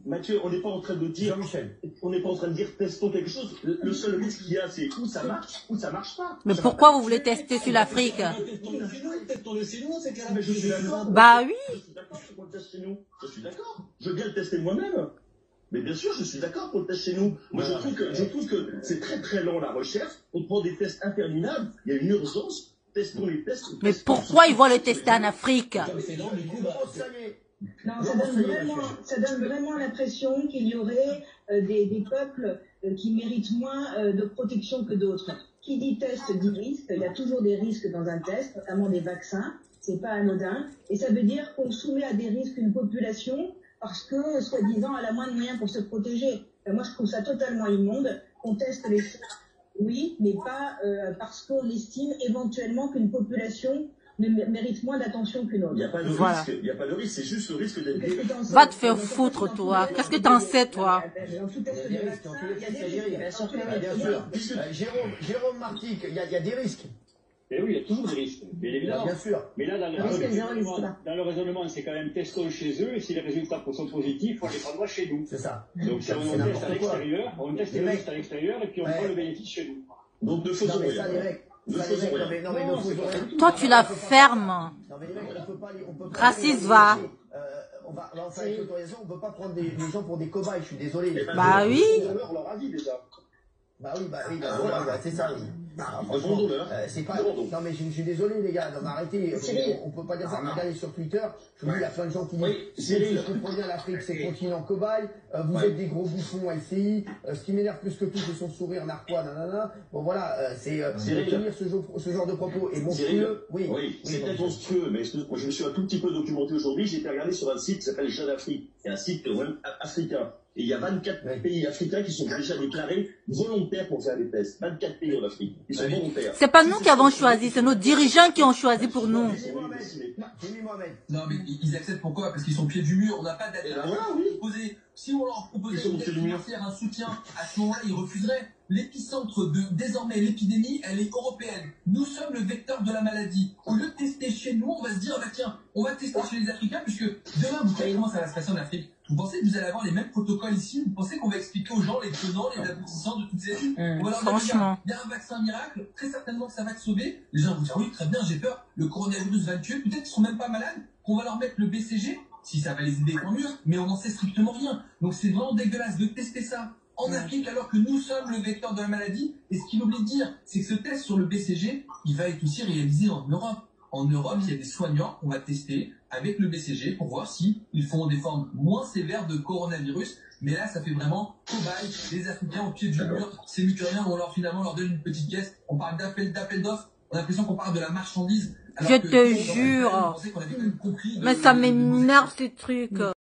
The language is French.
Mathieu, on n'est pas en train de dire, on n'est pas en train de dire testons quelque chose. Le seul risque qu'il y a, c'est où ça marche pas. Mais pourquoi vous voulez tester sur l'Afrique? Je suis d'accord. Bah oui. Je suis d'accord pour le test chez nous. Je suis d'accord. Je veux bien le tester moi-même. Mais bien sûr, je suis d'accord pour le test chez nous. Moi, je trouve que c'est très très long la recherche. On prend des tests interminables. Il y a une urgence. Testons les tests. Mais pourquoi ils vont le tester en Afrique? Non, ça donne vraiment l'impression qu'il y aurait des peuples qui méritent moins de protection que d'autres. Qui dit test dit risque. Il y a toujours des risques dans un test, notamment des vaccins. C'est pas anodin. Et ça veut dire qu'on soumet à des risques une population parce que, soi-disant, elle a moins de moyens pour se protéger. Moi, je trouve ça totalement immonde qu'on teste les choses, oui, mais pas parce qu'on estime éventuellement qu'une population mérite moins d'attention qu'une autre. Il n'y a pas de risque, il n'y a pas de risque, c'est juste le risque d'être guéri. Va te faire foutre, toi. Qu'est-ce que t'en sais, toi? Jérôme Martic, il y a des risques. Et oui, il y a toujours des risques, bien évidemment. Bien sûr. Mais là, dans le raisonnement, c'est quand même testons chez eux, et si les résultats sont positifs, on les prendra chez nous. C'est ça. Donc si on teste à l'extérieur, on teste le test à l'extérieur, et puis on prend le bénéfice chez nous. Donc ne faisons rien. Toi, tu la fermes. Raciste, va. Enfin, avec l'autorisation, on ne peut pas prendre des gens pour des cobayes, je suis désolé. Bah oui. On leur a dit déjà. Bah oui, c'est ça. Franchement, c'est pas. Non mais je suis désolé les gars, non mais arrêtez, on peut pas dire ça. Regardez sur Twitter, je vous dis, il y a plein de gens qui disent, si je comprends bien, l'Afrique c'est continent cobaye, vous êtes des gros bouffons LCI, ce qui m'énerve plus que tout c'est son sourire narquois, nanana. Bon voilà, c'est tenir ce genre de propos et monstrueux. Oui, c'est peut-être monstrueux, mais moi je me suis un tout petit peu documenté aujourd'hui, j'ai été regardé sur un site qui s'appelle Jeune Afrique, c'est un site africain. Et il y a 24 pays africains qui sont déjà déclarés volontaires pour faire des tests. 24 pays en Afrique. Ils sont volontaires. C'est pas nous qui avons choisi, c'est nos dirigeants qui ont choisi pour nous. Non, mais ils acceptent pourquoi? Parce qu'ils sont au pied du mur, on n'a pas d'alternative proposée. Si on leur proposait de faire un soutien, à ce moment-là, ils refuseraient. L'épicentre de, désormais, l'épidémie, elle est européenne. Nous sommes le vecteur de la maladie. Au lieu de tester chez nous, on va se dire, bah tiens, on va tester chez les Africains, puisque demain, vous savez comment ça va se passer en Afrique. Vous pensez que vous allez avoir les mêmes protocoles ici? Vous pensez qu'on va expliquer aux gens les tenants, les aboutissants de toutes ces études? On va leur dire, il y a un vaccin miracle, très certainement que ça va te sauver. Les gens vont dire, oui, très bien, j'ai peur, le coronavirus va le tuer, peut-être qu'ils seront même pas malades, qu'on va leur mettre le BCG, si ça va les aider, tant mieux, mais on n'en sait strictement rien. Donc c'est vraiment dégueulasse de tester ça en Afrique alors que nous sommes le vecteur de la maladie. Et ce qu'il oublie de dire, c'est que ce test sur le BCG, il va être aussi réalisé en Europe. En Europe, il y a des soignants qu'on va tester avec le BCG pour voir si ils font des formes moins sévères de coronavirus. Mais là, ça fait vraiment cobaye, les Africains au pied du mur. Ces mutuariens, on finalement leur donne une petite caisse. On parle d'appel d'offres. On a l'impression qu'on parle de la marchandise. Je te jure. Mais ça m'énerve ces trucs.